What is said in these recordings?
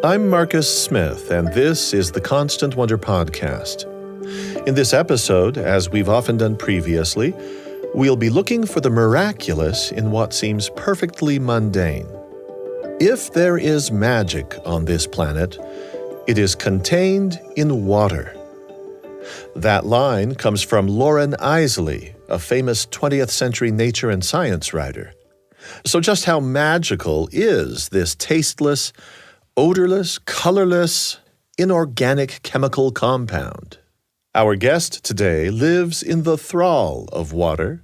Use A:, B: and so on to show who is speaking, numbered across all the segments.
A: I'm Marcus Smith, and this is the Constant Wonder Podcast. In this episode, as we've often done previously, we'll be looking for the miraculous in what seems perfectly mundane. If there is magic on this planet, it is contained in water. That line comes from Loren Eiseley, a famous 20th century nature and science writer. So just how magical is this tasteless, odorless, colorless, inorganic chemical compound? Our guest today lives in the thrall of water.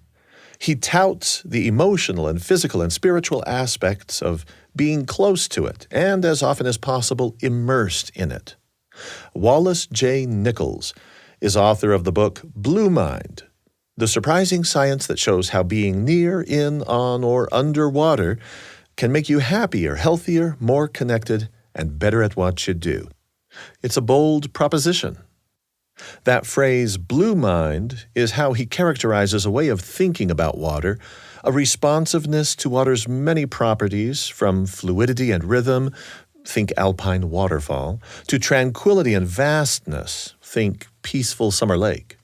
A: He touts the emotional and physical and spiritual aspects of being close to it and, as often as possible, immersed in it. Wallace J. Nichols is author of the book Blue Mind, the surprising science that shows how being near, in, on, or underwater can make you happier, healthier, more connected, and better at what you do. It's a bold proposition. That phrase, blue mind, is how he characterizes a way of thinking about water, a responsiveness to water's many properties, from fluidity and rhythm, think alpine waterfall, to tranquility and vastness, think peaceful summer lake.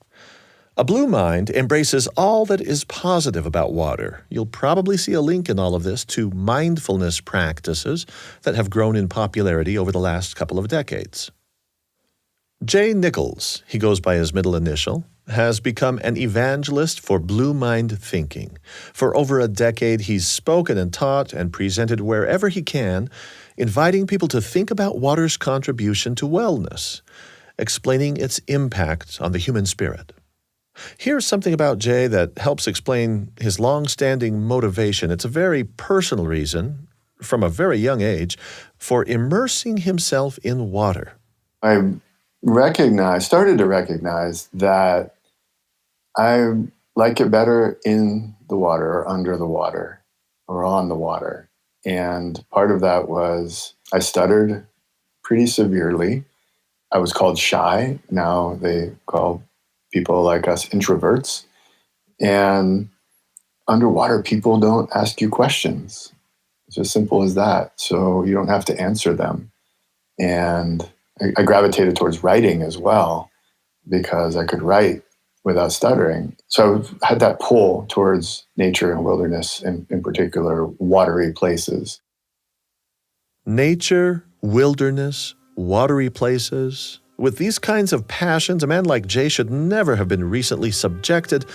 A: A blue mind embraces all that is positive about water. You'll probably see a link in all of this to mindfulness practices that have grown in popularity over the last couple of decades. J. Nichols, he goes by his middle initial, has become an evangelist for blue mind thinking. For over a decade, he's spoken and taught and presented wherever he can, inviting people to think about water's contribution to wellness, explaining its impact on the human spirit. Here's something about Jay that helps explain his long-standing motivation. It's a very personal reason, from a very young age, for immersing himself in water.
B: I started to recognize that I like it better in the water or under the water or on the water. And part of that was I stuttered pretty severely. I was called shy. Now they call people like us introverts. And underwater, people don't ask you questions. It's as simple as that. So you don't have to answer them. And I gravitated towards writing as well because I could write without stuttering. So I had that pull towards nature and wilderness, and in particular, watery places.
A: Nature, wilderness, watery places. With these kinds of passions, a man like Jay should never have been recently subjected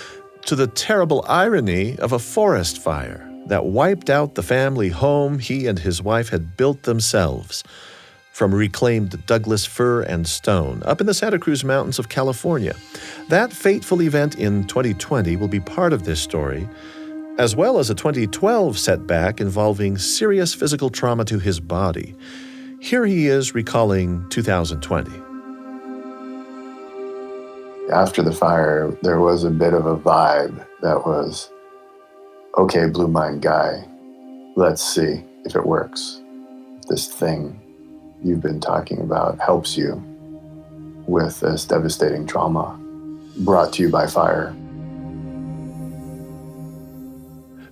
A: to the terrible irony of a forest fire that wiped out the family home he and his wife had built themselves from reclaimed Douglas fir and stone up in the Santa Cruz Mountains of California. That fateful event in 2020 will be part of this story, as well as a 2012 setback involving serious physical trauma to his body. Here he is recalling 2020.
B: After the fire, there was a bit of a vibe that was, okay, blue mind guy, let's see if it works. If this thing you've been talking about helps you with this devastating trauma brought to you by fire.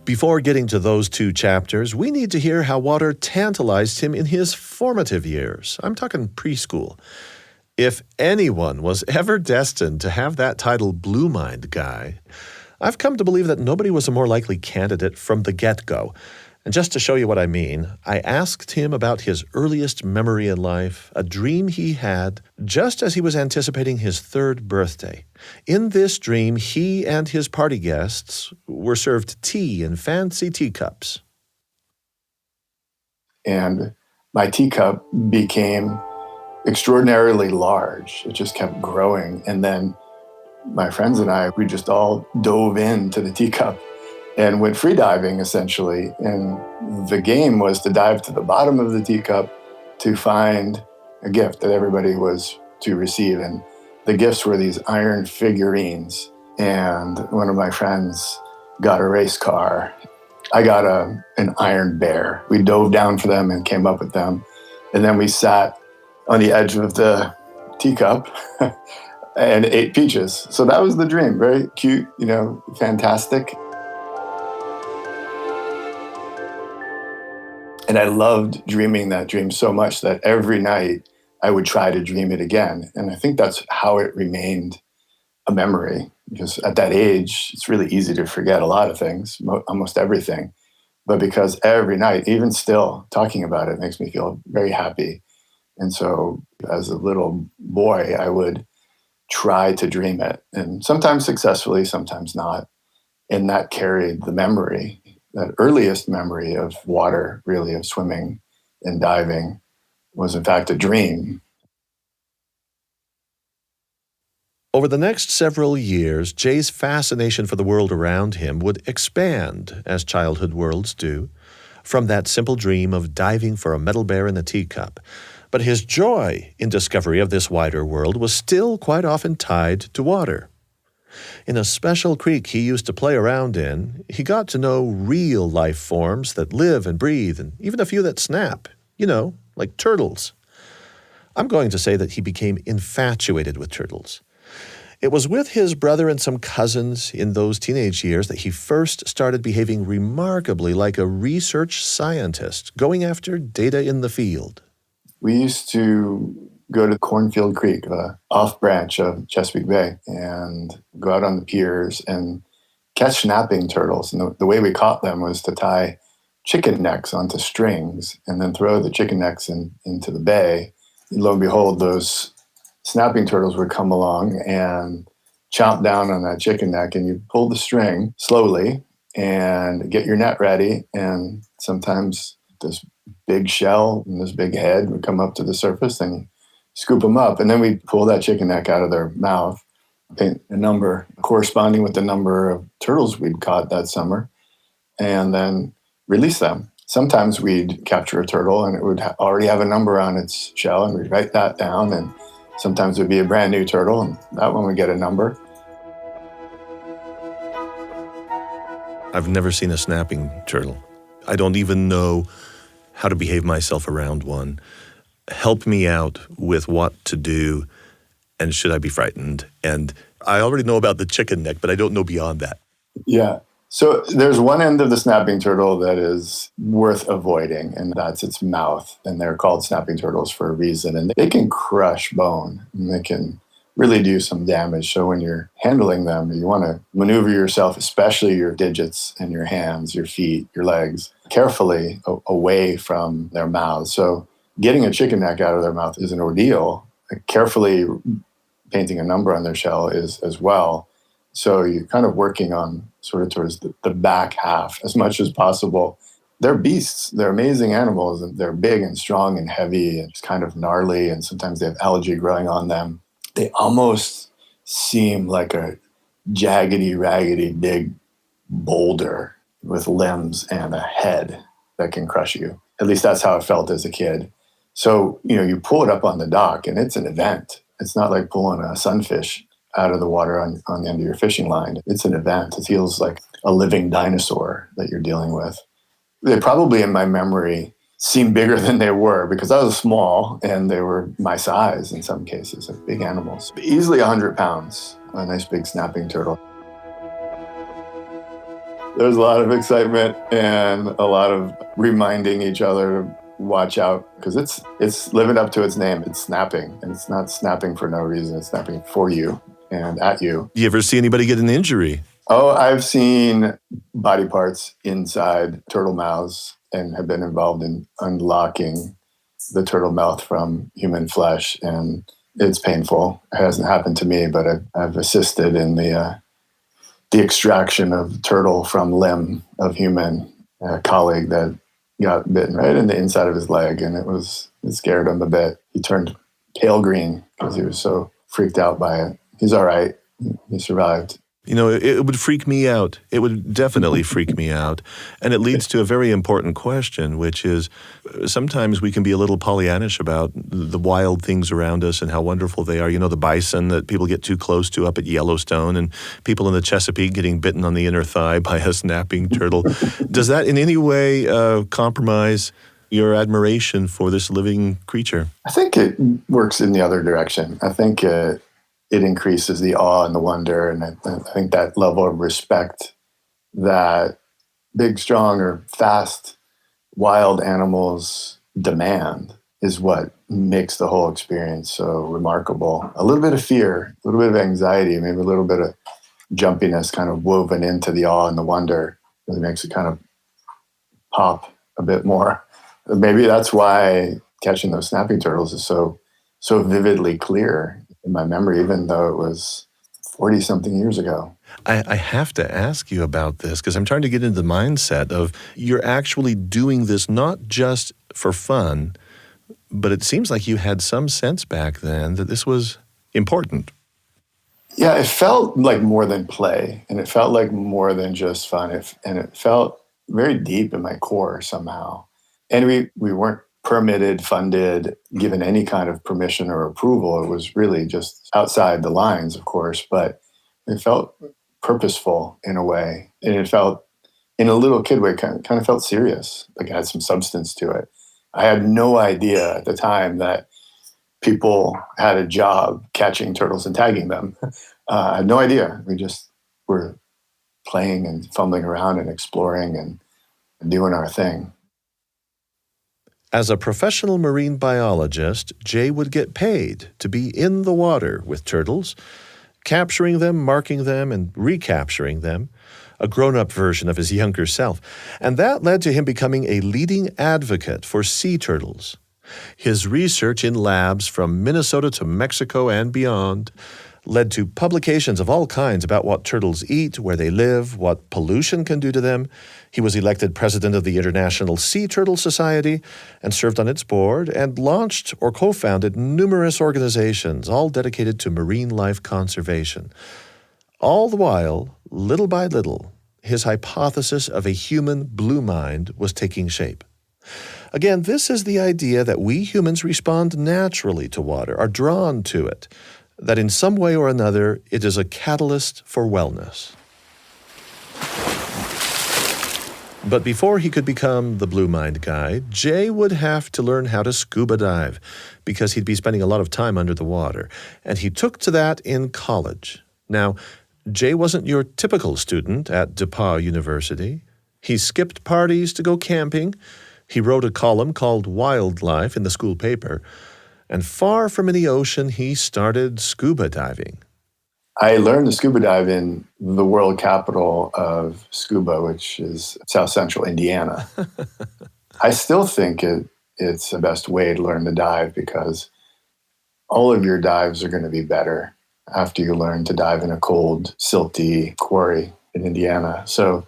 A: Before getting to those two chapters, we need to hear how water tantalized him in his formative years. I'm talking preschool. If anyone was ever destined to have that title Blue Mind guy, I've come to believe that nobody was a more likely candidate from the get-go. And just to show you what I mean, I asked him about his earliest memory in life, a dream he had just as he was anticipating his third birthday. In this dream, he and his party guests were served tea in fancy teacups.
B: And my teacup became extraordinarily large. It just kept growing. And then my friends and I, we just all dove into the teacup and went free diving, essentially. And the game was to dive to the bottom of the teacup to find a gift that everybody was to receive. And the gifts were these iron figurines. And one of my friends got a race car. I got an iron bear. We dove down for them and came up with them. And then we sat on the edge of the teacup and ate peaches. So that was the dream. Very cute, fantastic. And I loved dreaming that dream so much that every night I would try to dream it again. And I think that's how it remained a memory, because at that age, it's really easy to forget a lot of things, almost everything. But because every night, even still, talking about it makes me feel very happy. And so as a little boy, I would try to dream it, and sometimes successfully, sometimes not. And that carried the memory, that earliest memory of water, really, of swimming and diving, was in fact a dream.
A: Over the next several years, Jay's fascination for the world around him would expand, as childhood worlds do, from that simple dream of diving for a metal bear in a teacup. But his joy in discovery of this wider world was still quite often tied to water. In a special creek he used to play around in, he got to know real life forms that live and breathe, and even a few that snap, like turtles. I'm going to say that he became infatuated with turtles. It was with his brother and some cousins in those teenage years that he first started behaving remarkably like a research scientist, going after data in the field.
B: We used to go to Cornfield Creek, the off branch of Chesapeake Bay, and go out on the piers and catch snapping turtles. And the way we caught them was to tie chicken necks onto strings and then throw the chicken necks into the bay. And lo and behold, those snapping turtles would come along and chomp down on that chicken neck, and you pull the string slowly and get your net ready. And sometimes this big shell and this big head would come up to the surface, and you scoop them up. And then we'd pull that chicken neck out of their mouth, paint a number corresponding with the number of turtles we'd caught that summer, and then release them. Sometimes we'd capture a turtle and it would already have a number on its shell, and we'd write that down. And sometimes it would be a brand new turtle, and that one would get a number.
A: I've never seen a snapping turtle. I don't even know how to behave myself around one. Help me out with what to do, and should I be frightened? And I already know about the chicken neck, but I don't know beyond that.
B: Yeah. So there's one end of the snapping turtle that is worth avoiding, and that's its mouth. And they're called snapping turtles for a reason. And they can crush bone, and they can really do some damage. So when you're handling them, you want to maneuver yourself, especially your digits and your hands, your feet, your legs, carefully away from their mouths. So getting a chicken neck out of their mouth is an ordeal. Carefully painting a number on their shell is as well. So you're kind of working on sort of towards the back half as much as possible. They're beasts. They're amazing animals. And they're big and strong and heavy and just kind of gnarly. And sometimes they have algae growing on them. They almost seem like a jaggedy, raggedy, big boulder with limbs and a head that can crush you. At least that's how it felt as a kid. So, you pull it up on the dock and it's an event. It's not like pulling a sunfish out of the water on the end of your fishing line. It's an event. It feels like a living dinosaur that you're dealing with. They probably, in my memory, seemed bigger than they were because I was small and they were my size in some cases, like big animals. Easily 100 pounds, a nice big snapping turtle. There's a lot of excitement and a lot of reminding each other to watch out, because it's living up to its name. It's snapping, and it's not snapping for no reason. It's snapping for you and at you.
A: You ever see anybody get an injury?
B: Oh, I've seen body parts inside turtle mouths and have been involved in unlocking the turtle mouth from human flesh, and it's painful. It hasn't happened to me, but I've assisted in the extraction of turtle from limb of human. A colleague that got bitten right in the inside of his leg, and it scared him a bit. He turned pale green because he was so freaked out by it. He's all right. He survived.
A: It would freak me out. It would definitely freak me out. And it leads to a very important question, which is sometimes we can be a little Pollyannish about the wild things around us and how wonderful they are. The bison that people get too close to up at Yellowstone, and people in the Chesapeake getting bitten on the inner thigh by a snapping turtle. Does that in any way compromise your admiration for this living creature?
B: I think it works in the other direction. I think it increases the awe and the wonder. And I think that level of respect that big, strong, or fast wild animals demand is what makes the whole experience so remarkable. A little bit of fear, a little bit of anxiety, maybe a little bit of jumpiness kind of woven into the awe and the wonder really makes it kind of pop a bit more. Maybe that's why catching those snapping turtles is so vividly clear in my memory, even though it was 40 something years ago.
A: I have to ask you about this because I'm trying to get into the mindset of you're actually doing this not just for fun, but it seems like you had some sense back then that this was important.
B: Yeah, it felt like more than play, and it felt like more than just fun. And it felt very deep in my core somehow. And we weren't permitted, funded, given any kind of permission or approval. It was really just outside the lines, of course, but it felt purposeful in a way. And it felt, in a little kid way, kind of felt serious, like it had some substance to it. I had no idea at the time that people had a job catching turtles and tagging them. I had no idea. We just were playing and fumbling around and exploring and doing our thing.
A: As a professional marine biologist, Jay would get paid to be in the water with turtles, capturing them, marking them, and recapturing them, a grown-up version of his younger self. And that led to him becoming a leading advocate for sea turtles. His research in labs from Minnesota to Mexico and beyond led to publications of all kinds about what turtles eat, where they live, what pollution can do to them. He was elected president of the International Sea Turtle Society and served on its board and launched or co-founded numerous organizations, all dedicated to marine life conservation. All the while, little by little, his hypothesis of a human blue mind was taking shape. Again, this is the idea that we humans respond naturally to water, are drawn to it, that in some way or another it is a catalyst for wellness. But before he could become the Blue Mind guy, Jay would have to learn how to scuba dive because he'd be spending a lot of time under the water. And he took to that in college. Now, Jay wasn't your typical student at DePauw University. He skipped parties to go camping. He wrote a column called Wildlife in the school paper. And far from any ocean, he started scuba diving.
B: I learned to scuba dive in the world capital of scuba, which is South Central Indiana. I still think it's the best way to learn to dive because all of your dives are going to be better after you learn to dive in a cold, silty quarry in Indiana. So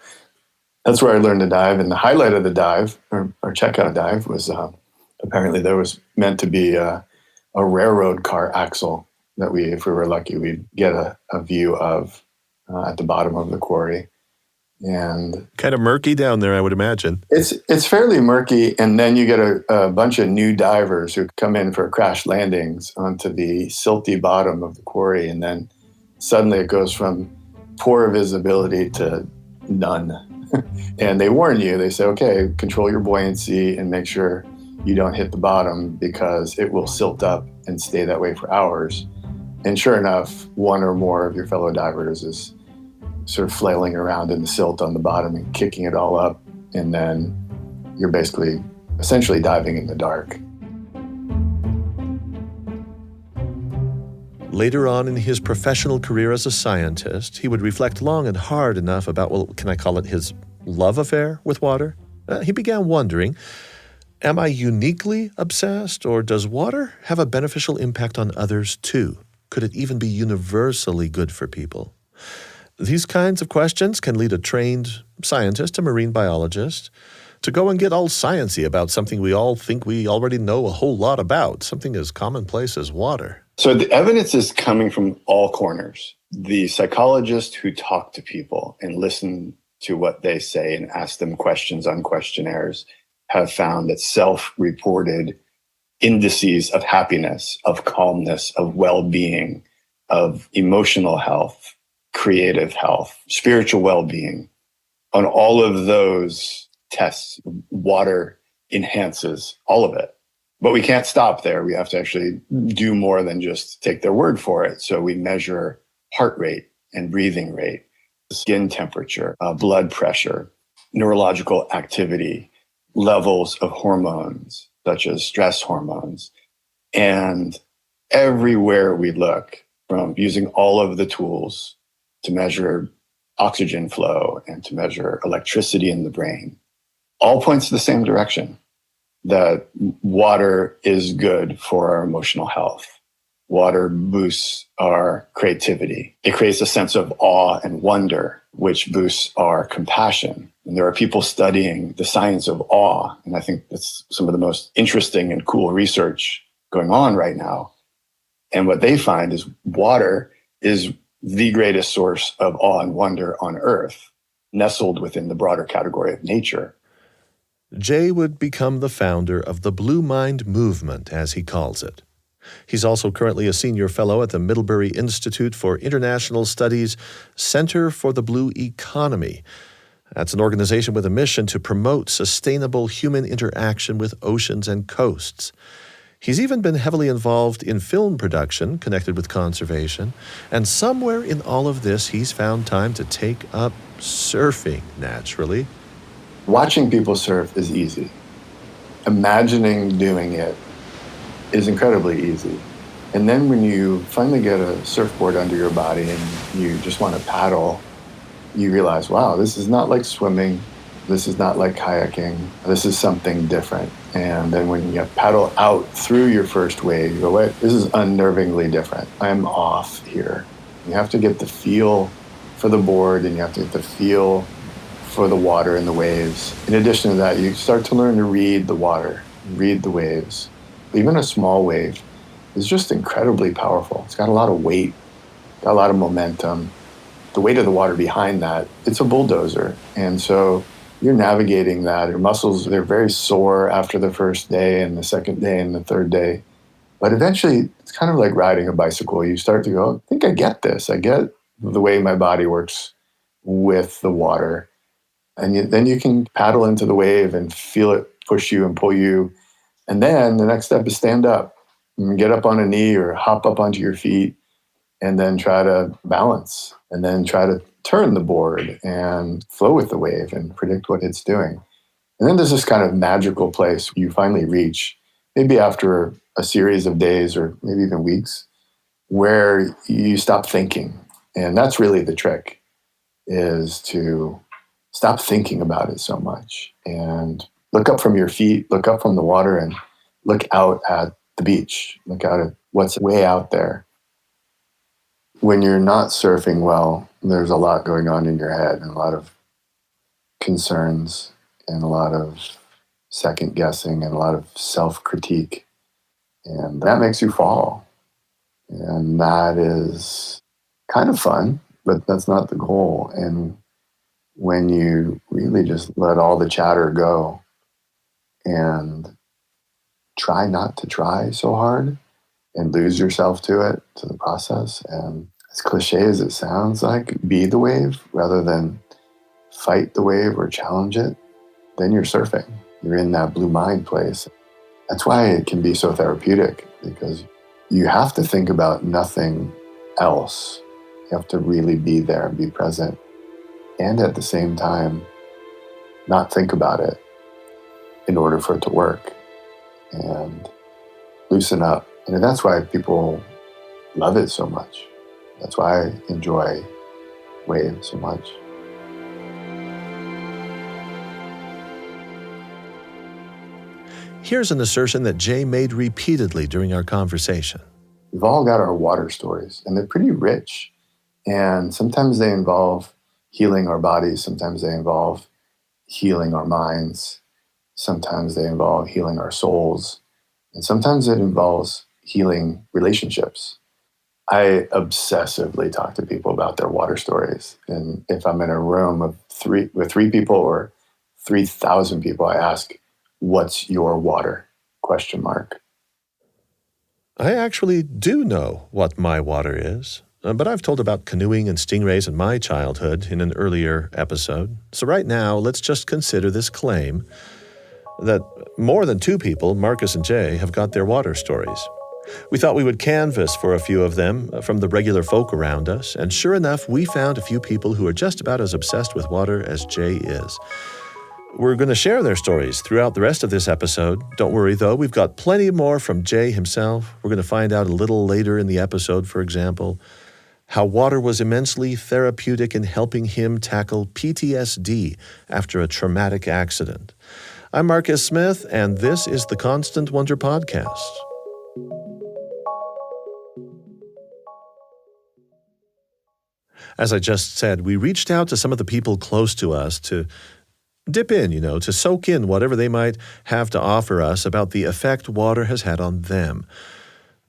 B: that's where I learned to dive. And the highlight of the dive, or checkout dive, was apparently there was meant to be a railroad car axle that if we were lucky, we'd get a view of at the bottom of the quarry. And
A: kind of murky down there, I would imagine.
B: It's fairly murky, and then you get a bunch of new divers who come in for crash landings onto the silty bottom of the quarry, and then suddenly it goes from poor visibility to none. And they warn you, they say, okay, control your buoyancy and make sure you don't hit the bottom because it will silt up and stay that way for hours. And sure enough, one or more of your fellow divers is sort of flailing around in the silt on the bottom and kicking it all up. And then you're essentially diving in the dark.
A: Later on in his professional career as a scientist, he would reflect long and hard enough about, well, can I call it his love affair with water? He began wondering, am I uniquely obsessed, or does water have a beneficial impact on others too? Could it even be universally good for people? These kinds of questions can lead a trained scientist, a marine biologist, to go and get all sciencey about something we all think we already know a whole lot about, something as commonplace as water.
C: So the evidence is coming from all corners. The psychologists who talk to people and listen to what they say and ask them questions on questionnaires have found that self-reported indices of happiness, of calmness, of well-being, of emotional health, creative health, spiritual well-being, on all of those tests, water enhances all of it. But we can't stop there. We have to actually do more than just take their word for it. So we measure heart rate and breathing rate, skin temperature, blood pressure, neurological activity, levels of hormones, such as stress hormones. And everywhere we look, from using all of the tools to measure oxygen flow and to measure electricity in the brain, all points to the same direction, that water is good for our emotional health. Water boosts our creativity. It creates a sense of awe and wonder, which boosts our compassion. And there are people studying the science of awe. And I think that's some of the most interesting and cool research going on right now. And what they find is water is the greatest source of awe and wonder on Earth, nestled within the broader category of nature.
A: Jay would become the founder of the Blue Mind Movement, as he calls it. He's also currently a senior fellow at the Middlebury Institute for International Studies Center for the Blue Economy. That's an organization with a mission to promote sustainable human interaction with oceans and coasts. He's even been heavily involved in film production connected with conservation, and somewhere in all of this, he's found time to take up surfing, naturally.
B: Watching people surf is easy. Imagining doing it is incredibly easy. And then when you finally get a surfboard under your body and you just want to paddle, you realize, wow, this is not like swimming. This is not like kayaking. This is something different. And then when you paddle out through your first wave, you go, wait, this is unnervingly different. I'm off here. You have to get the feel for the board, and you have to get the feel for the water and the waves. In addition to that, you start to learn to read the water, read the waves. Even a small wave is just incredibly powerful. It's got a lot of weight, got a lot of momentum. The weight of the water behind that, it's a bulldozer. And so you're navigating that. Your muscles, they're very sore after the first day and the second day and the third day. But eventually, it's kind of like riding a bicycle. You start to go, I think I get this. I get the way my body works with the water. And then you can paddle into the wave and feel it push you and pull you. And then the next step is stand up and get up on a knee or hop up onto your feet and then try to balance and then try to turn the board and flow with the wave and predict what it's doing. And then there's this kind of magical place you finally reach, maybe after a series of days or maybe even weeks, where you stop thinking. And that's really the trick, is to stop thinking about it so much and look up from your feet, look up from the water, and look out at the beach. Look out at what's way out there. When you're not surfing well, there's a lot going on in your head and a lot of concerns and a lot of second guessing and a lot of self-critique. And that makes you fall. And that is kind of fun, but that's not the goal. And when you really just let all the chatter go and try not to try so hard and lose yourself to it, to the process, and as cliche as it sounds, like, be the wave rather than fight the wave or challenge it, then you're surfing. You're in that blue mind place. That's why it can be so therapeutic, because you have to think about nothing else. You have to really be there and be present, and at the same time, not think about it in order for it to work, and loosen up. And that's why people love it so much. That's why I enjoy waves so much.
A: Here's an assertion that Jay made repeatedly during our conversation.
B: We've all got our water stories, and they're pretty rich. And sometimes they involve healing our bodies. Sometimes they involve healing our minds. Sometimes they involve healing our souls. And sometimes it involves healing relationships. I obsessively talk to people about their water stories. And if I'm in a room with three people or 3,000 people, I ask, what's your water? ?
A: I actually do know what my water is, but I've told about canoeing and stingrays in my childhood in an earlier episode. So right now, let's just consider this claim that more than two people, Marcus and Jay, have got their water stories. We thought we would canvass for a few of them from the regular folk around us, and sure enough, we found a few people who are just about as obsessed with water as Jay is. We're going to share their stories throughout the rest of this episode. Don't worry, though. We've got plenty more from Jay himself. We're going to find out a little later in the episode, for example, how water was immensely therapeutic in helping him tackle PTSD after a traumatic accident. I'm Marcus Smith, and this is the Constant Wonder Podcast. As I just said, we reached out to some of the people close to us to dip in, to soak in whatever they might have to offer us about the effect water has had on them.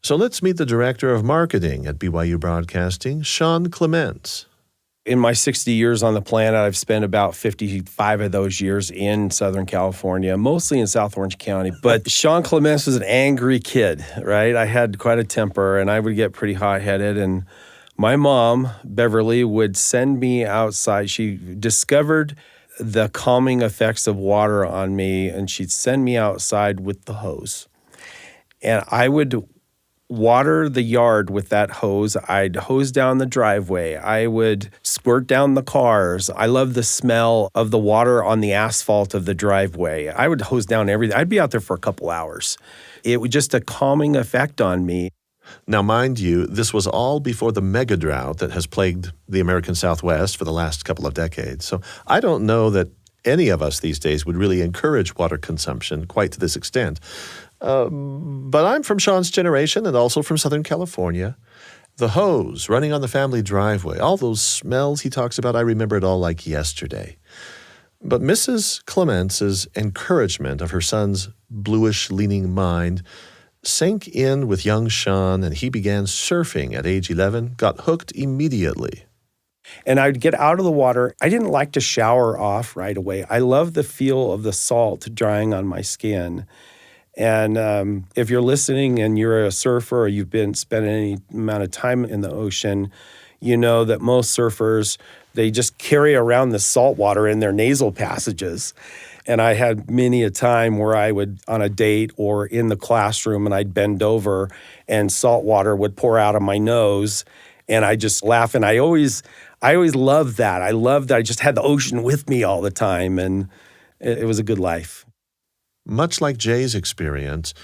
A: So let's meet the Director of Marketing at BYU Broadcasting, Sean Clements.
D: In my 60 years on the planet, I've spent about 55 of those years in Southern California, mostly in South Orange County. But Sean Clements was an angry kid, right? I had quite a temper, and I would get pretty hot-headed. And my mom, Beverly, would send me outside. She discovered the calming effects of water on me, and she'd send me outside with the hose. And I would water the yard with that hose. I'd hose down the driveway. I would squirt down the cars. I love the smell of the water on the asphalt of the driveway. I would hose down everything. I'd be out there for a couple hours. It was just a calming effect on me.
A: Now, mind you, this was all before the mega drought that has plagued the American Southwest for the last couple of decades. So I don't know that any of us these days would really encourage water consumption quite to this extent. But I'm from Sean's generation and also from Southern California. The hose running on the family driveway, all those smells he talks about, I remember it all like yesterday. But Mrs. Clements' encouragement of her son's bluish-leaning mind sank in with young Sean, and he began surfing at age 11, got hooked immediately.
D: And I'd get out of the water. I didn't like to shower off right away. I love the feel of the salt drying on my skin. And if you're listening and you're a surfer or you've spent any amount of time in the ocean, you know that most surfers, they just carry around the salt water in their nasal passages. And I had many a time where I would, on a date or in the classroom, and I'd bend over and salt water would pour out of my nose. And I just laugh. And I always loved that. I loved that I just had the ocean with me all the time. And it was a good life.
A: Much like Jay's experience,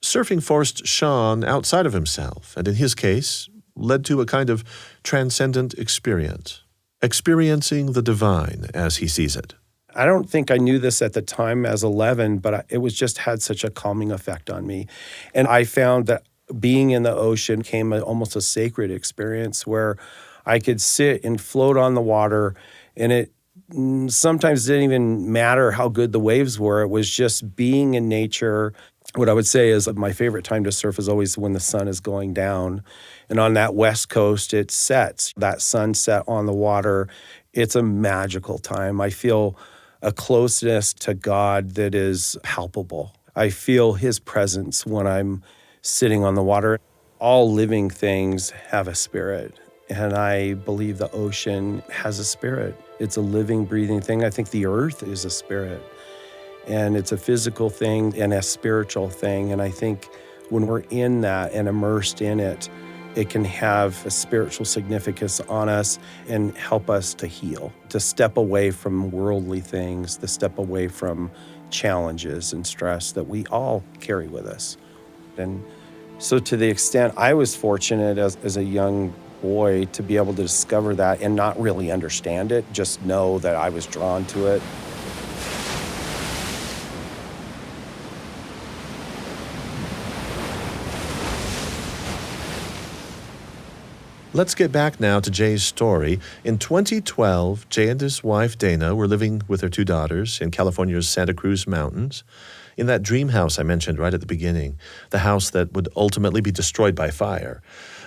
A: surfing forced Sean outside of himself, and in his case, led to a kind of transcendent experience, experiencing the divine as he sees it.
D: I don't think I knew this at the time as 11, but it was just had such a calming effect on me. And I found that being in the ocean became almost a sacred experience where I could sit and float on the water, and it sometimes didn't even matter how good the waves were. It was just being in nature. What I would say is my favorite time to surf is always when the sun is going down. And on that west coast, it sets. That sunset on the water, it's a magical time. I feel a closeness to God that is palpable. I feel his presence when I'm sitting on the water. All living things have a spirit, and I believe the ocean has a spirit. It's a living, breathing thing. I think the earth is a spirit, and it's a physical thing and a spiritual thing. And I think when we're in that and immersed in it, it can have a spiritual significance on us and help us to heal, to step away from worldly things, to step away from challenges and stress that we all carry with us. And so to the extent I was fortunate as a young boy to be able to discover that and not really understand it, just know that I was drawn to it.
A: Let's get back now to Jay's story. In 2012, Jay and his wife, Dana, were living with their two daughters in California's Santa Cruz Mountains, in that dream house I mentioned right at the beginning, the house that would ultimately be destroyed by fire.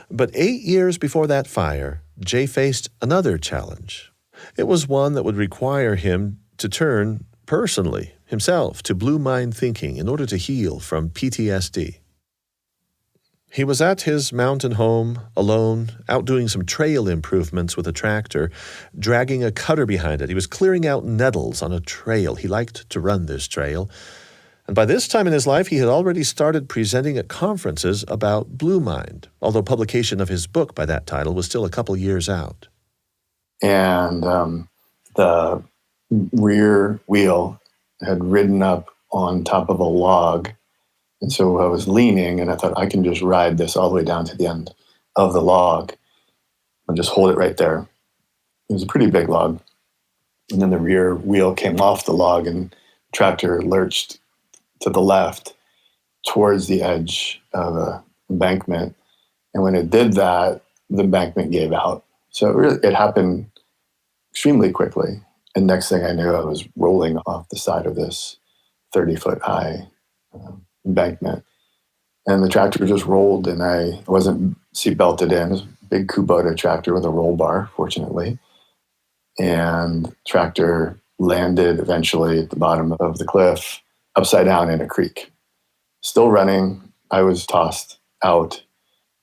A: But 8 years before that fire, Jay faced another challenge. It was one that would require him to turn personally, himself, to blue mind thinking in order to heal from PTSD. He was at his mountain home, alone, out doing some trail improvements with a tractor, dragging a cutter behind it. He was clearing out nettles on a trail. He liked to run this trail. And by this time in his life, he had already started presenting at conferences about Blue Mind, although publication of his book by that title was still a couple years out.
B: And the rear wheel had ridden up on top of a log. And so I was leaning, and I thought, I can just ride this all the way down to the end of the log and just hold it right there. It was a pretty big log. And then the rear wheel came off the log, and the tractor lurched to the left towards the edge of a embankment. And when it did that, the embankment gave out. So it happened extremely quickly. And next thing I knew, I was rolling off the side of this 30-foot high embankment. And the tractor just rolled, and I wasn't seat belted in. It was a big Kubota tractor with a roll bar, fortunately. And tractor landed eventually at the bottom of the cliff, upside down in a creek. Still running. I was tossed out,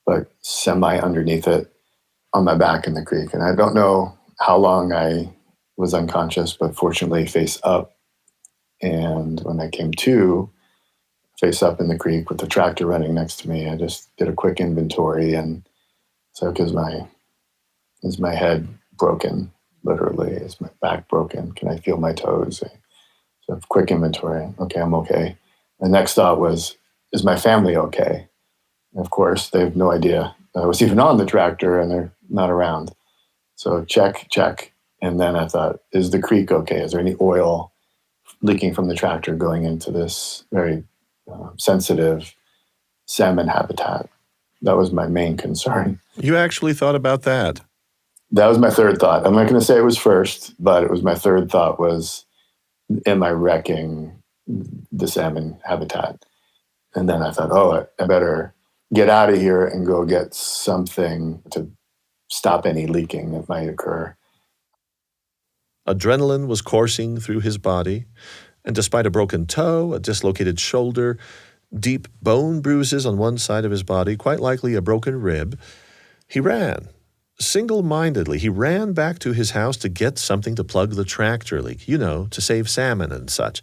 B: but semi underneath it on my back in the creek. And I don't know how long I was unconscious, but fortunately face up. And when I came to, face up in the creek with the tractor running next to me, I just did a quick inventory. And so, is my head broken? Literally, is my back broken? Can I feel my toes? So quick inventory. Okay, I'm okay. The next thought was, is my family okay? And of course, they have no idea that I was even on the tractor, and they're not around. So check. And then I thought, is the creek okay? Is there any oil leaking from the tractor going into this very sensitive salmon habitat? That was my main concern.
A: You actually thought about that?
B: That was my third thought. I'm not going to say it was first, but it was my third thought was, am I wrecking the salmon habitat? And then I thought, I better get out of here and go get something to stop any leaking that might occur.
A: Adrenaline was coursing through his body, and despite a broken toe, a dislocated shoulder, deep bone bruises on one side of his body, quite likely a broken rib, he ran. Single-mindedly, he ran back to his house to get something to plug the tractor leak, to save salmon and such.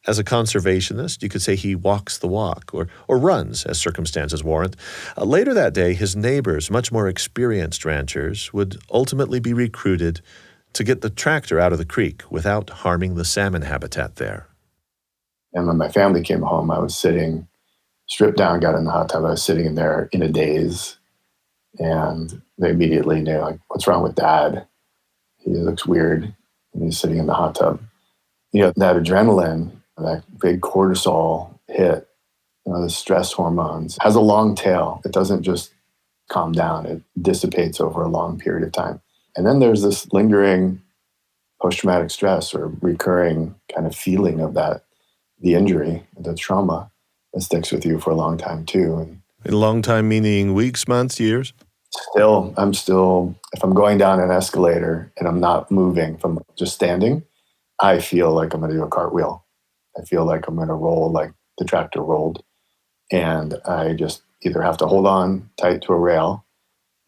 A: As a conservationist, you could say he walks the walk, or runs, as circumstances warrant. Later that day, his neighbors, much more experienced ranchers, would ultimately be recruited to get the tractor out of the creek without harming the salmon habitat there.
B: And when my family came home, I was sitting, stripped down, got in the hot tub. I was sitting in there in a daze. And they immediately knew, like, what's wrong with Dad? He looks weird, and he's sitting in the hot tub. That adrenaline, that big cortisol hit, the stress hormones, has a long tail. It doesn't just calm down. It dissipates over a long period of time. And then there's this lingering post-traumatic stress or recurring kind of feeling of that, the injury, the trauma that sticks with you for a long time too. And
A: a long time meaning weeks, months, years?
B: I'm still, if I'm going down an escalator and I'm not moving, if I'm just standing, I feel like I'm going to do a cartwheel. I feel like I'm going to roll like the tractor rolled. And I just either have to hold on tight to a rail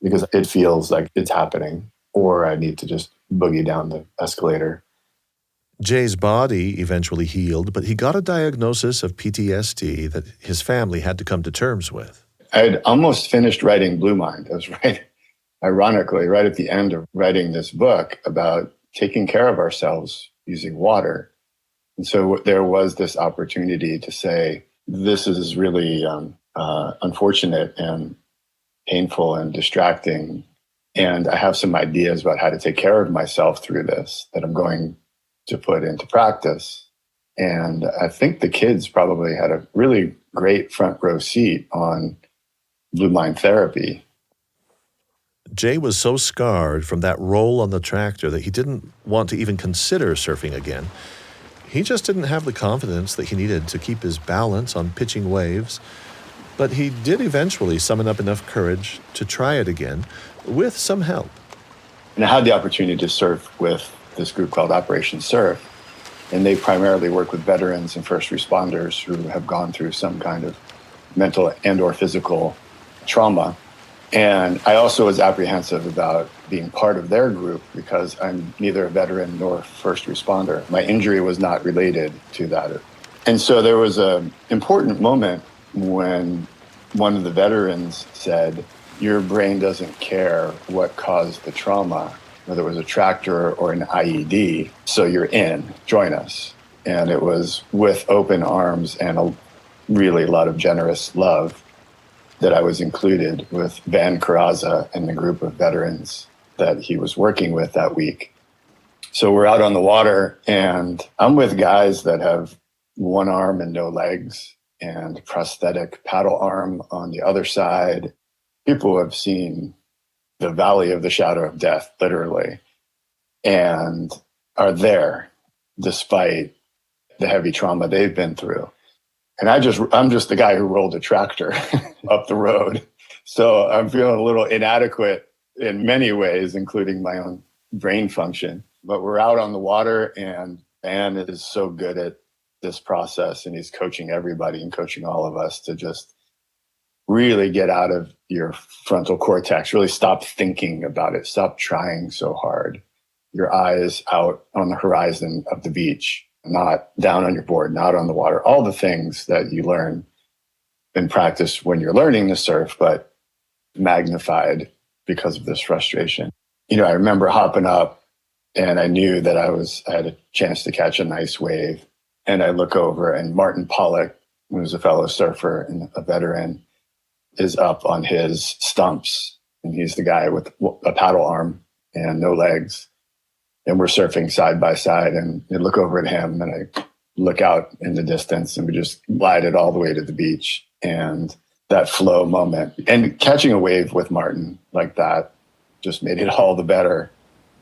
B: because it feels like it's happening, or I need to just boogie down the escalator.
A: Jay's body eventually healed, but he got a diagnosis of PTSD that his family had to come to terms with.
C: I had almost finished writing Blue Mind. I was ironically, right at the end of writing this book about taking care of ourselves using water. And so there was this opportunity to say, this is really unfortunate and painful and distracting. And I have some ideas about how to take care of myself through this that I'm going to put into practice. And I think the kids probably had a really great front row seat on Blue Mind therapy.
A: Jay was so scarred from that roll on the tractor that he didn't want to even consider surfing again. He just didn't have the confidence that he needed to keep his balance on pitching waves. But he did eventually summon up enough courage to try it again with some help.
C: And I had the opportunity to surf with this group called Operation Surf. And they primarily work with veterans and first responders who have gone through some kind of mental and or physical trauma. And I also was apprehensive about being part of their group because I'm neither a veteran nor first responder. My injury was not related to that. And so there was an important moment when one of the veterans said, your brain doesn't care what caused the trauma, whether it was a tractor or an IED, so you're in, join us. And it was with open arms and a really lot of generous love that I was included with Van Carrazza and the group of veterans that he was working with that week. So we're out on the water, and I'm with guys that have one arm and no legs and prosthetic paddle arm on the other side. People have seen the valley of the shadow of death, literally, and are there despite the heavy trauma they've been through. And I'm just the guy who rolled a tractor up the road. So I'm feeling a little inadequate in many ways, including my own brain function. But we're out on the water, and Van is so good at this process, and he's coaching everybody and coaching all of us to just really get out of your frontal cortex, really stop thinking about it, stop trying so hard. Your eyes out on the horizon of the beach, not down on your board, not on the water, all the things that you learn in practice when you're learning to surf, but magnified because of this frustration. You know, I remember hopping up, and I knew that I had a chance to catch a nice wave. And I look over, and Martin Pollock, who's a fellow surfer and a veteran, is up on his stumps. And he's the guy with a paddle arm and no legs. And we're surfing side by side, and I look over at him, and I look out in the distance, and we just glided all the way to the beach. And that flow moment, and catching a wave with Martin like that just made it all the better.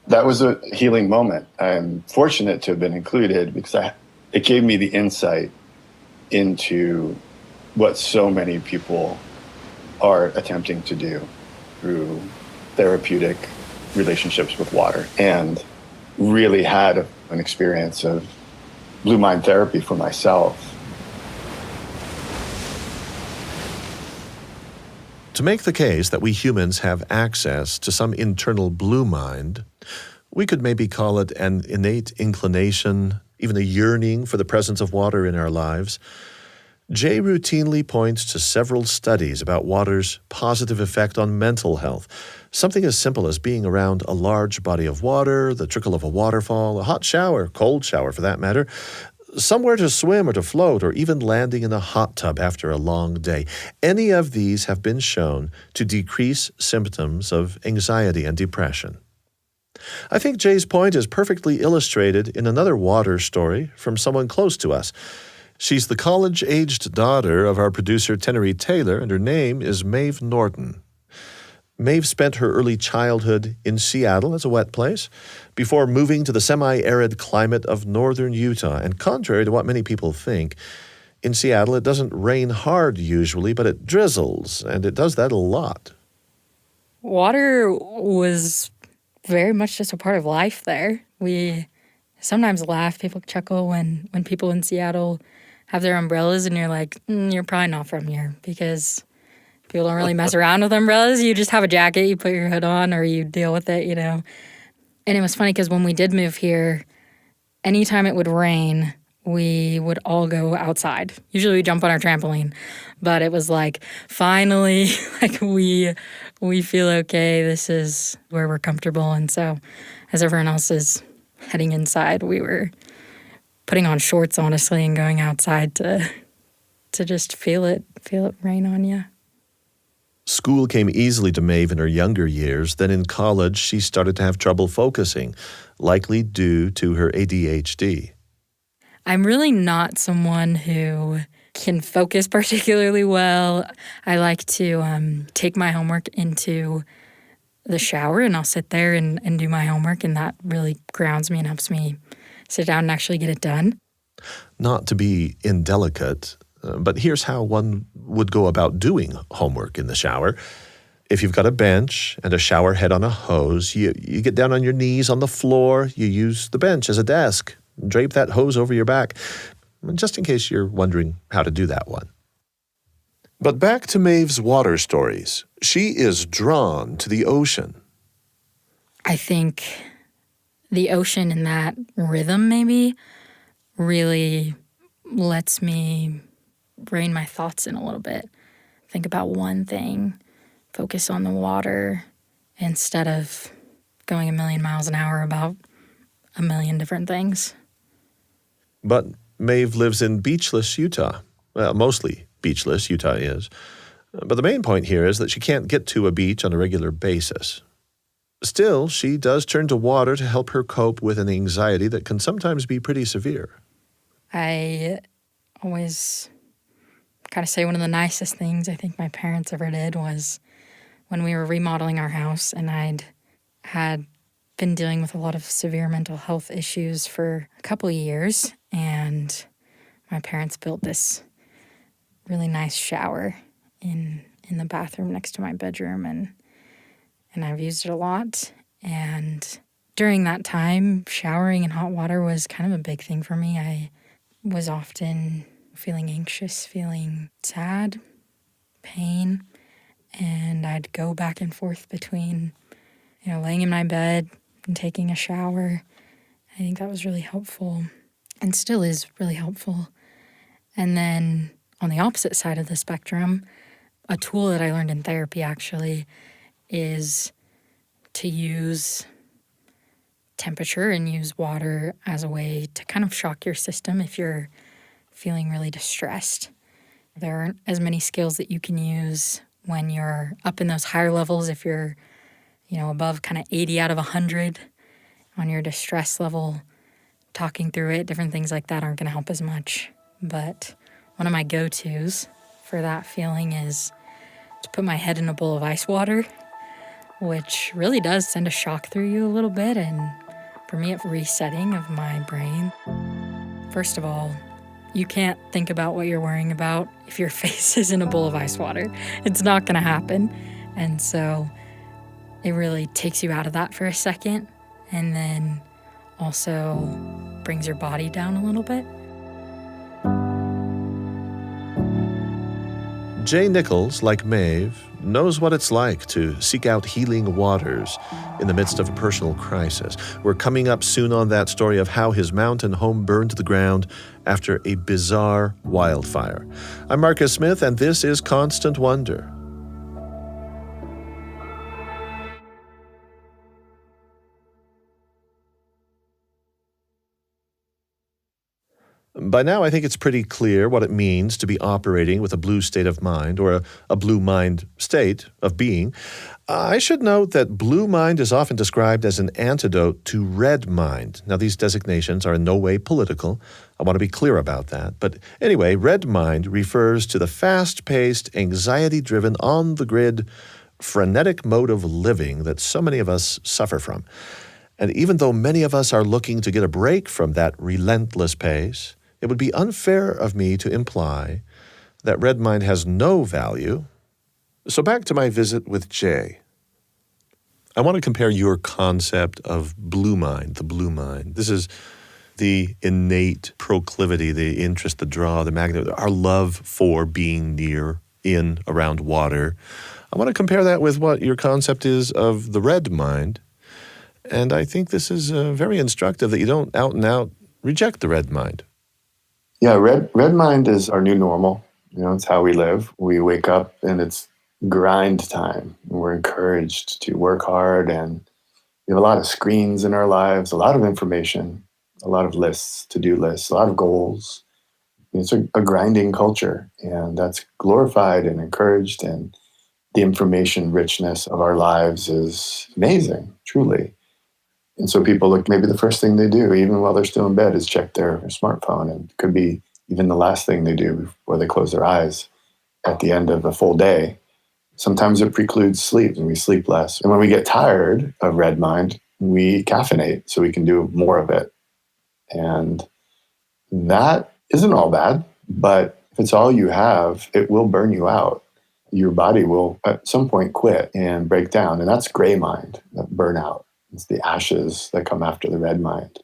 C: That was a healing moment. I'm fortunate to have been included because it gave me the insight into what so many people are attempting to do through therapeutic relationships with water, and really had an experience of blue mind therapy for myself.
A: To make the case that we humans have access to some internal blue mind, we could maybe call it an innate inclination, even a yearning for the presence of water in our lives. Jay routinely points to several studies about water's positive effect on mental health. Something as simple as being around a large body of water, the trickle of a waterfall, a hot shower, cold shower for that matter, somewhere to swim or to float, or even landing in a hot tub after a long day. Any of these have been shown to decrease symptoms of anxiety and depression. I think Jay's point is perfectly illustrated in another water story from someone close to us. She's the college-aged daughter of our producer Tenery Taylor, and her name is Maeve Norton. Maeve spent her early childhood in Seattle as a wet place before moving to the semi-arid climate of northern Utah. And contrary to what many people think, in Seattle it doesn't rain hard usually, but it drizzles, and it does that a lot.
E: Water was very much just a part of life there. We sometimes laugh, people chuckle when people in Seattle have their umbrellas, and you're like, you're probably not from here, because people don't really mess around with umbrellas. You just have a jacket, you put your hood on, or you deal with it, you know. And it was funny because when we did move here, anytime it would rain, we would all go outside. Usually we jump on our trampoline, but it was like, finally, like we feel okay. This is where we're comfortable. And so as everyone else is heading inside, we were putting on shorts, honestly, and going outside to just feel it rain on you.
A: School came easily to Maeve in her younger years. Then in college, she started to have trouble focusing, likely due to her ADHD.
E: I'm really not someone who can focus particularly well. I like to take my homework into the shower, and I'll sit there and do my homework, and that really grounds me and helps me sit down and actually get it done.
A: Not to be indelicate, but here's how one would go about doing homework in the shower. If you've got a bench and a shower head on a hose, you get down on your knees on the floor, you use the bench as a desk, drape that hose over your back, just in case you're wondering how to do that one. But back to Maeve's water stories. She is drawn to the ocean.
E: I think the ocean and that rhythm maybe really lets me rein my thoughts in a little bit. Think about one thing, focus on the water instead of going a million miles an hour about a million different things.
A: But Maeve lives in beachless Utah. Well, mostly beachless, Utah is. But the main point here is that she can't get to a beach on a regular basis. Still, she does turn to water to help her cope with an anxiety that can sometimes be pretty severe.
E: I always kind of say one of the nicest things I think my parents ever did was when we were remodeling our house, and had been dealing with a lot of severe mental health issues for a couple of years, and my parents built this really nice shower in the bathroom next to my bedroom, and I've used it a lot. And during that time, showering in hot water was kind of a big thing for me. I was often feeling anxious, feeling sad, pain, and I'd go back and forth between, laying in my bed and taking a shower. I think that was really helpful and still is really helpful. And then on the opposite side of the spectrum, a tool that I learned in therapy actually is to use temperature and use water as a way to kind of shock your system if you're feeling really distressed. There aren't as many skills that you can use when you're up in those higher levels. If you're, above kind of 80 out of 100 on your distress level, talking through it, different things like that aren't going to help as much. But one of my go-tos for that feeling is to put my head in a bowl of ice water, which really does send a shock through you a little bit, and for me, it's resetting of my brain. First of all, you can't think about what you're worrying about if your face is in a bowl of ice water. It's not going to happen. And so it really takes you out of that for a second, and then also brings your body down a little bit.
A: Jay Nichols, like Maeve, knows what it's like to seek out healing waters in the midst of a personal crisis. We're coming up soon on that story of how his mountain home burned to the ground after a bizarre wildfire. I'm Marcus Smith, and this is Constant Wonder. By now, I think it's pretty clear what it means to be operating with a blue state of mind, or a blue mind state of being. I should note that blue mind is often described as an antidote to red mind. Now, these designations are in no way political. I want to be clear about that. But anyway, red mind refers to the fast-paced, anxiety-driven, on-the-grid, frenetic mode of living that so many of us suffer from. And even though many of us are looking to get a break from that relentless pace, it would be unfair of me to imply that red mind has no value. So back to my visit with Jay. I want to compare your concept of blue mind, the blue mind. This is the innate proclivity, the interest, the draw, the magnet, our love for being near, in, around water. I want to compare that with what your concept is of the red mind. And I think this is very instructive that you don't out and out reject the red mind.
B: Yeah, red mind is our new normal. It's how we live. We wake up and it's grind time. We're encouraged to work hard, and we have a lot of screens in our lives, a lot of information, a lot of lists, to-do lists, a lot of goals. It's a grinding culture, and that's glorified and encouraged, and the information richness of our lives is amazing, truly. And so people look, maybe the first thing they do, even while they're still in bed, is check their smartphone. And it could be even the last thing they do before they close their eyes at the end of a full day. Sometimes it precludes sleep, and we sleep less. And when we get tired of red mind, we caffeinate so we can do more of it. And that isn't all bad, but if it's all you have, it will burn you out. Your body will at some point quit and break down. And that's gray mind, that burnout. It's the ashes that come after the red mind.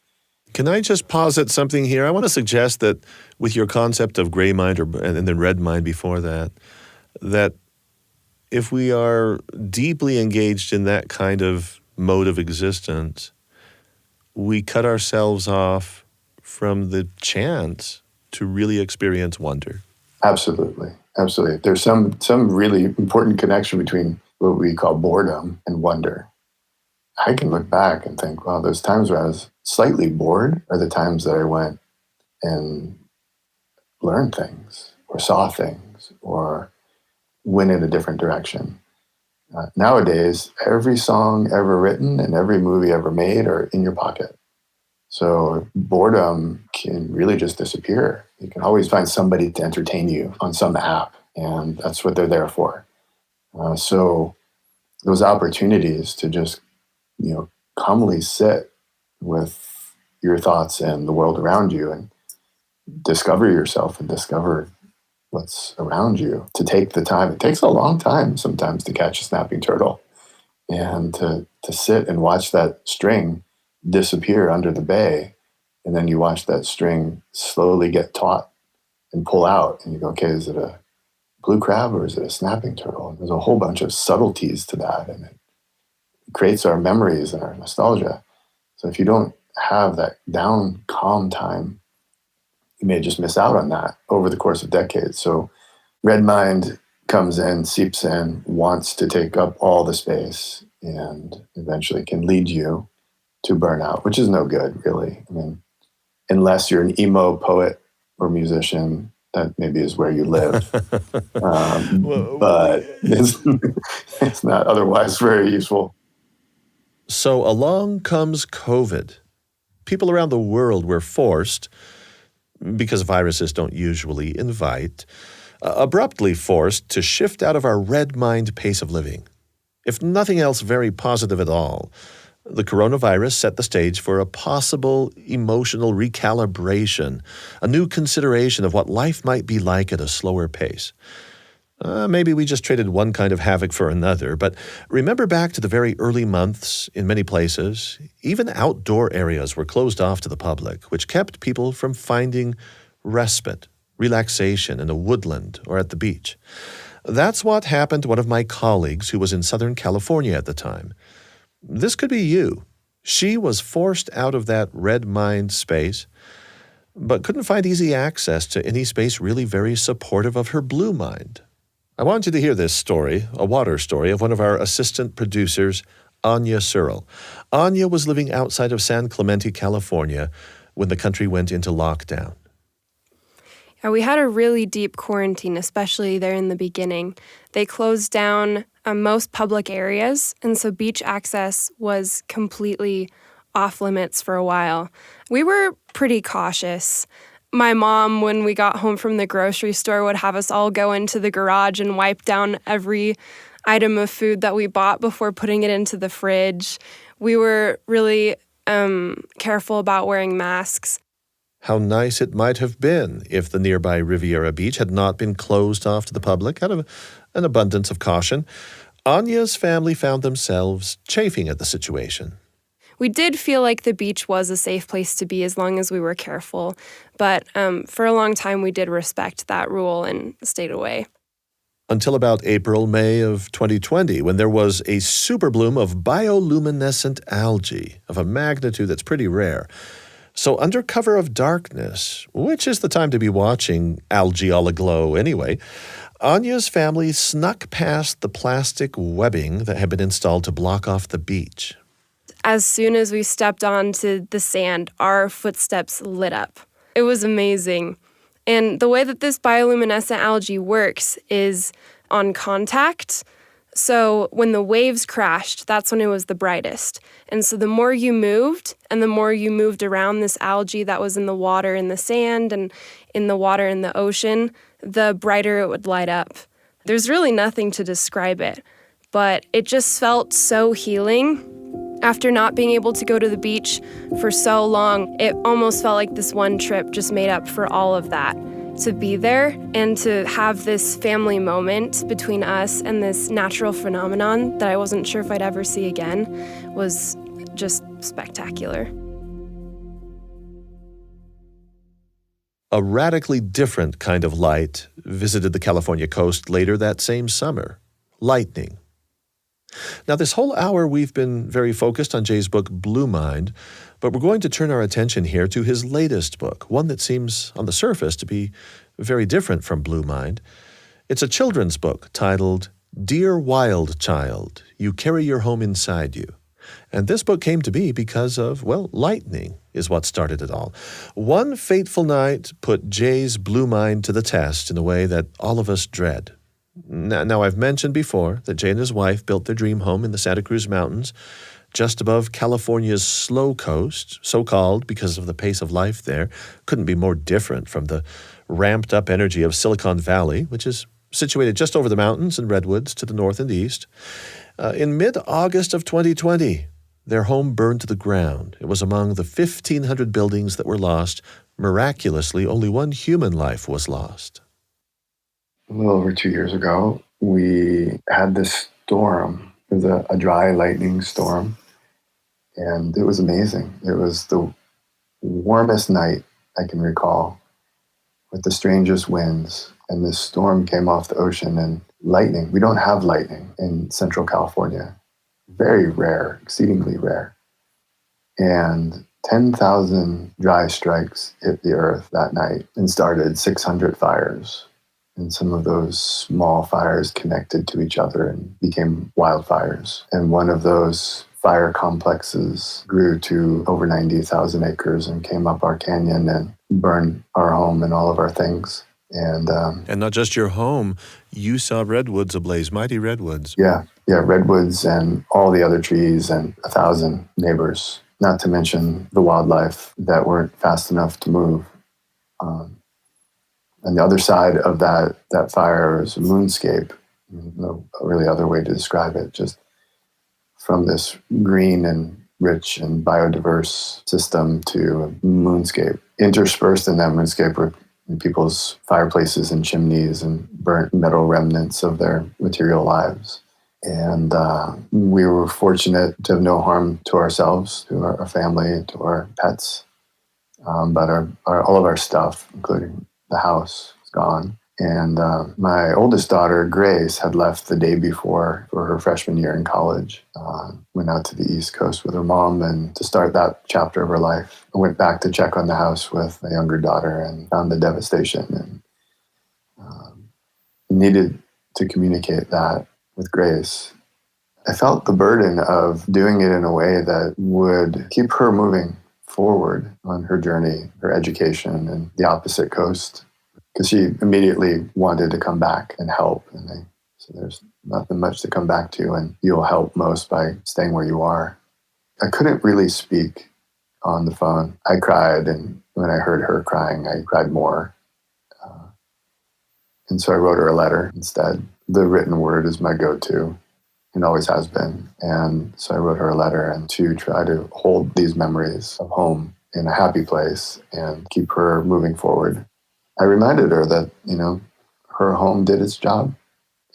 A: Can I just posit something here? I want to suggest that with your concept of gray mind and then red mind before that, that if we are deeply engaged in that kind of mode of existence, we cut ourselves off from the chance to really experience wonder.
B: Absolutely. Absolutely. There's some really important connection between what we call boredom and wonder. I can look back and think, wow, those times where I was slightly bored are the times that I went, and learned things or saw things or went in a different direction. Nowadays, every song ever written and every movie ever made are in your pocket. So boredom can really just disappear. You can always find somebody to entertain you on some app, and that's what they're there for. So those opportunities to just, calmly sit with your thoughts and the world around you and discover yourself and discover what's around you, to take the time. It takes a long time sometimes to catch a snapping turtle, and to sit and watch that string disappear under the bay. And then you watch that string slowly get taut and pull out. And you go, okay, is it a blue crab or is it a snapping turtle? And there's a whole bunch of subtleties to that. And it creates our memories and our nostalgia. So if you don't have that down, calm time, you may just miss out on that over the course of decades. So red mind comes in, seeps in, wants to take up all the space, and eventually can lead you to burnout, which is no good, really. I mean, unless you're an emo poet or musician, that maybe is where you live. But it's not otherwise very useful.
A: So along comes COVID. People around the world were forced, because viruses don't usually invite, abruptly forced to shift out of our red mind pace of living. If nothing else very positive at all, the coronavirus set the stage for a possible emotional recalibration, a new consideration of what life might be like at a slower pace. Maybe we just traded one kind of havoc for another, but remember back to the very early months in many places, even outdoor areas were closed off to the public, which kept people from finding respite, relaxation in a woodland or at the beach. That's what happened to one of my colleagues who was in Southern California at the time. This could be you. She was forced out of that red mind space, but couldn't find easy access to any space really very supportive of her blue mind. I want you to hear this story, a water story, of one of our assistant producers, Anya Searle. Anya was living outside of San Clemente, California, when the country went into lockdown.
F: Yeah, we had a really deep quarantine, especially there in the beginning. They closed down most public areas, and so beach access was completely off limits for a while. We were pretty cautious. My mom, when we got home from the grocery store, would have us all go into the garage and wipe down every item of food that we bought before putting it into the fridge. We were really careful about wearing masks.
A: How nice it might have been if the nearby Riviera Beach had not been closed off to the public out of an abundance of caution. Anya's family found themselves chafing at the situation.
F: We did feel like the beach was a safe place to be as long as we were careful, but for a long time we did respect that rule and stayed away.
A: Until about April, May of 2020, when there was a super bloom of bioluminescent algae of a magnitude that's pretty rare. So under cover of darkness, which is the time to be watching algae all aglow anyway, Anya's family snuck past the plastic webbing that had been installed to block off the beach.
F: As soon as we stepped onto the sand, our footsteps lit up. It was amazing. And the way that this bioluminescent algae works is on contact. So when the waves crashed, that's when it was the brightest. And so the more you moved, and the more you moved around this algae that was in the water, in the sand, and in the water in the ocean, the brighter it would light up. There's really nothing to describe it, but it just felt so healing. After not being able to go to the beach for so long, it almost felt like this one trip just made up for all of that. To be there and to have this family moment between us and this natural phenomenon that I wasn't sure if I'd ever see again was just spectacular.
A: A radically different kind of light visited the California coast later that same summer, lightning. Now, this whole hour we've been very focused on Jay's book, Blue Mind, but we're going to turn our attention here to his latest book, one that seems on the surface to be very different from Blue Mind. It's a children's book titled Dear Wild Child, You Carry Your Home Inside You. And this book came to be because of, well, lightning is what started it all. One fateful night put Jay's blue mind to the test in a way that all of us dread. Now, I've mentioned before that Jay and his wife built their dream home in the Santa Cruz Mountains, just above California's slow coast, so-called because of the pace of life there. Couldn't be more different from the ramped-up energy of Silicon Valley, which is situated just over the mountains and redwoods to the north and east. In mid-August of 2020, their home burned to the ground. It was among the 1,500 buildings that were lost. Miraculously, only one human life was lost.
B: A little over 2 years ago, we had this storm. It was a dry lightning storm, and it was amazing. It was the warmest night I can recall, with the strangest winds. And this storm came off the ocean, and lightning. We don't have lightning in Central California. Very rare, exceedingly rare. And 10,000 dry strikes hit the earth that night and started 600 fires. And some of those small fires connected to each other and became wildfires. And one of those fire complexes grew to over 90,000 acres and came up our canyon and burned our home and all of our things. And
A: not just your home, you saw redwoods ablaze, mighty redwoods.
B: Yeah, redwoods and all the other trees and 1,000 neighbors, not to mention the wildlife that weren't fast enough to move. And the other side of that fire was a moonscape. No really other way to describe it. Just from this green and rich and biodiverse system to a moonscape. Interspersed in that moonscape were people's fireplaces and chimneys and burnt metal remnants of their material lives. And we were fortunate to have no harm to ourselves, to our family, to our pets. But all of our stuff, including the house, was gone. And my oldest daughter, Grace, had left the day before for her freshman year in college. Went out to the East Coast with her mom and to start that chapter of her life. I went back to check on the house with my younger daughter and found the devastation and needed to communicate that with Grace. I felt the burden of doing it in a way that would keep her moving forward on her journey, her education, and the opposite coast. Because she immediately wanted to come back and help. And so there's nothing much to come back to, and you'll help most by staying where you are. I couldn't really speak on the phone. I cried, and when I heard her crying, I cried more. And so I wrote her a letter instead. The written word is my go-to, and always has been. And so I wrote her a letter and to try to hold these memories of home in a happy place and keep her moving forward. I reminded her that, her home did its job.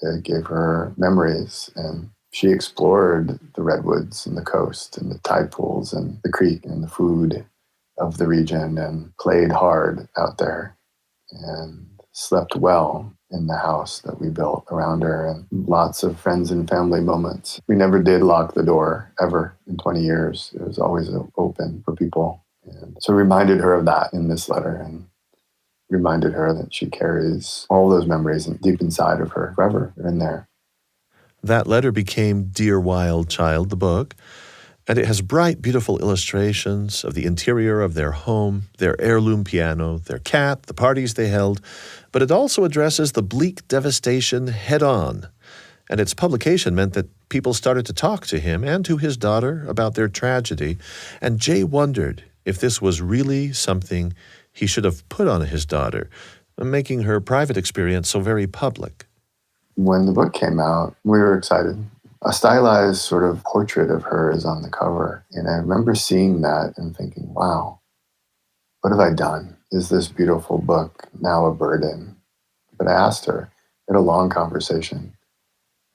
B: It gave her memories, and she explored the redwoods and the coast and the tide pools and the creek and the food of the region and played hard out there and slept well in the house that we built around her, and lots of friends and family moments. We never did lock the door ever in 20 years. It was always open for people. And so I reminded her of that in this letter, and reminded her that she carries all those memories deep inside of her forever. They're in there.
A: That letter became Dear Wild Child, the book, and it has bright, beautiful illustrations of the interior of their home, their heirloom piano, their cat, the parties they held, but it also addresses the bleak devastation head-on. And its publication meant that people started to talk to him and to his daughter about their tragedy, and Jay wondered if this was really something he should have put on his daughter, making her private experience so very public.
B: When the book came out, we were excited. A stylized sort of portrait of her is on the cover. And I remember seeing that and thinking, wow, what have I done? Is this beautiful book now a burden? But I asked her, we had a long conversation.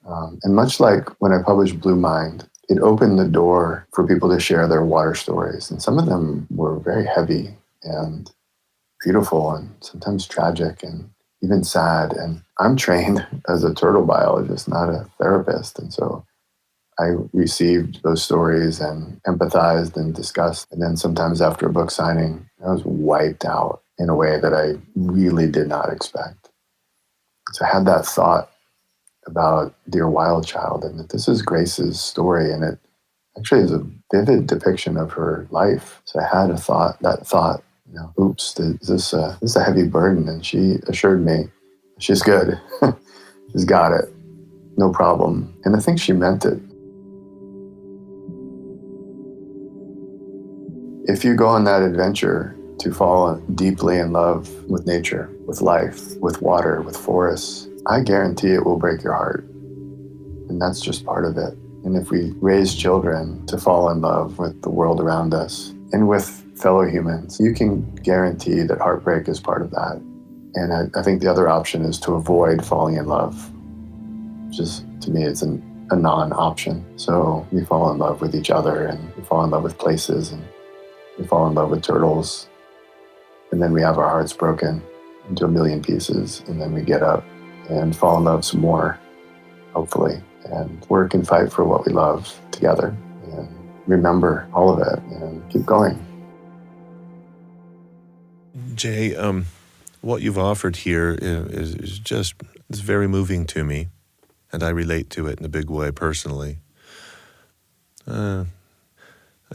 B: And much like when I published Blue Mind, it opened the door for people to share their water stories. And some of them were very heavy and beautiful and sometimes tragic and even sad. And I'm trained as a turtle biologist, not a therapist. And so I received those stories and empathized and discussed. And then sometimes after a book signing, I was wiped out in a way that I really did not expect. So I had that thought about Dear Wild Child and that this is Grace's story. And actually is a vivid depiction of her life. So I had that thought, oops, this is a heavy burden. And she assured me, she's good. She's got it. No problem. And I think she meant it. If you go on that adventure to fall deeply in love with nature, with life, with water, with forests, I guarantee it will break your heart. And that's just part of it. And if we raise children to fall in love with the world around us and with fellow humans, you can guarantee that heartbreak is part of that. And I think the other option is to avoid falling in love. Just, to me, it's a non-option. So we fall in love with each other, and we fall in love with places, and we fall in love with turtles. And then we have our hearts broken into a million pieces, and then we get up and fall in love some more, hopefully, and work and fight for what we love together, and remember all of it and keep going.
A: Jay, what you've offered here is very moving to me, and I relate to it in a big way personally. I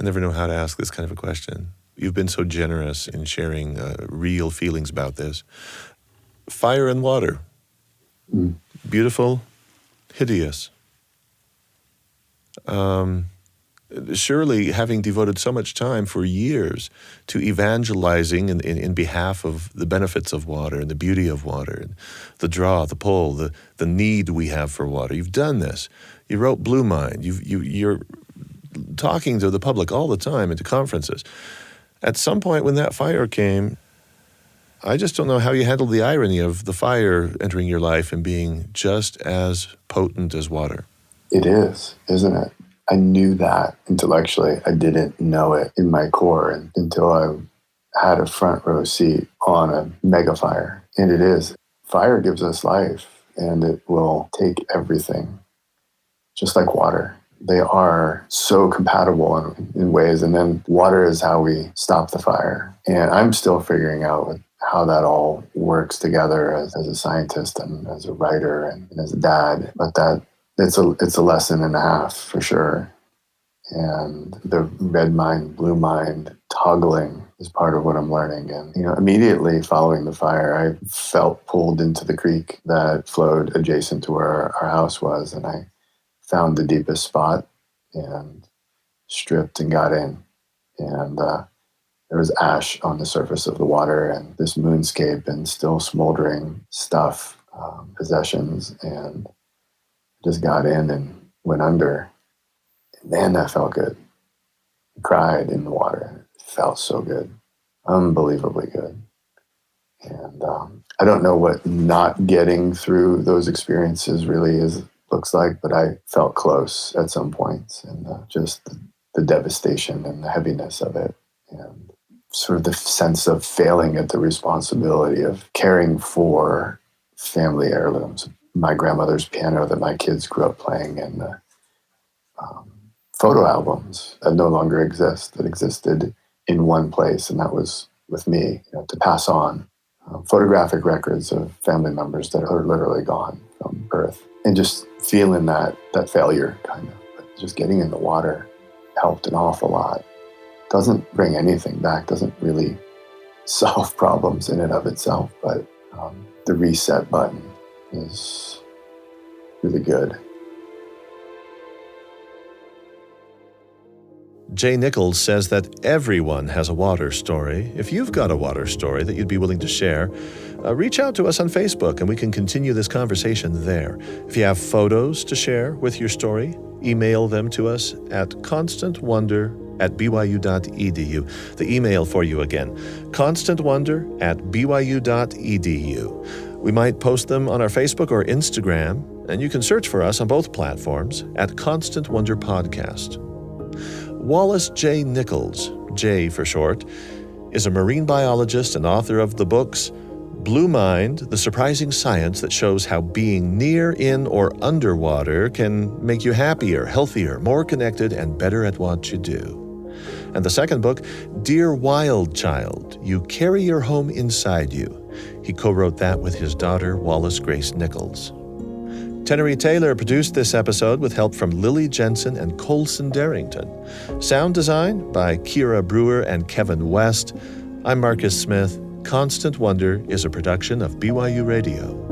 A: never know how to ask this kind of a question. You've been so generous in sharing real feelings about this. Fire and water. Beautiful, hideous. Surely, having devoted so much time for years to evangelizing in behalf of the benefits of water and the beauty of water, and the draw, the pull, the need we have for water, you've done this. You wrote Blue Mind. You're talking to the public all the time and to conferences. At some point when that fire came, I just don't know how you handled the irony of the fire entering your life and being just as potent as water.
B: It is, isn't it? I knew that intellectually. I didn't know it in my core until I had a front row seat on a mega fire. And it is. Fire gives us life, and it will take everything, just like water. They are so compatible in ways. And then water is how we stop the fire. And I'm still figuring out how that all works together as a scientist and as a writer and as a dad. But it's a lesson and a half for sure. And the red mind, blue mind toggling is part of what I'm learning. And immediately following the fire, I felt pulled into the creek that flowed adjacent to where our house was, and I found the deepest spot and stripped and got in. And there was ash on the surface of the water and this moonscape and still smoldering stuff, possessions, and just got in and went under. And man, that felt good. I cried in the water. It felt so good. Unbelievably good. And I don't know what not getting through those experiences really looks like, but I felt close at some points, and just the devastation and the heaviness of it, and sort of the sense of failing at the responsibility of caring for family heirlooms. My grandmother's piano that my kids grew up playing, and the photo albums that no longer exist, that existed in one place, and that was with me, to pass on. Photographic records of family members that are literally gone from birth. And just feeling that failure, kind of. But just getting in the water helped an awful lot. Doesn't bring anything back, doesn't really solve problems in and of itself, but the reset button is really good.
A: Jay Nichols says that everyone has a water story. If you've got a water story that you'd be willing to share, reach out to us on Facebook and we can continue this conversation there. If you have photos to share with your story, email them to us at constantwonder@byu.edu. The email for you again, constantwonder@byu.edu. We might post them on our Facebook or Instagram, and you can search for us on both platforms at Constant Wonder Podcast. Wallace J. Nichols, J for short, is a marine biologist and author of the books Blue Mind, The Surprising Science That Shows How Being Near, In, or Underwater Can Make You Happier, Healthier, More Connected, and Better at What You Do. And the second book, Dear Wild Child, You Carry Your Home Inside You. He co-wrote that with his daughter, Wallace Grace Nichols. Tenery Taylor produced this episode with help from Lily Jensen and Colson Darrington. Sound design by Kira Brewer and Kevin West. I'm Marcus Smith. Constant Wonder is a production of BYU Radio.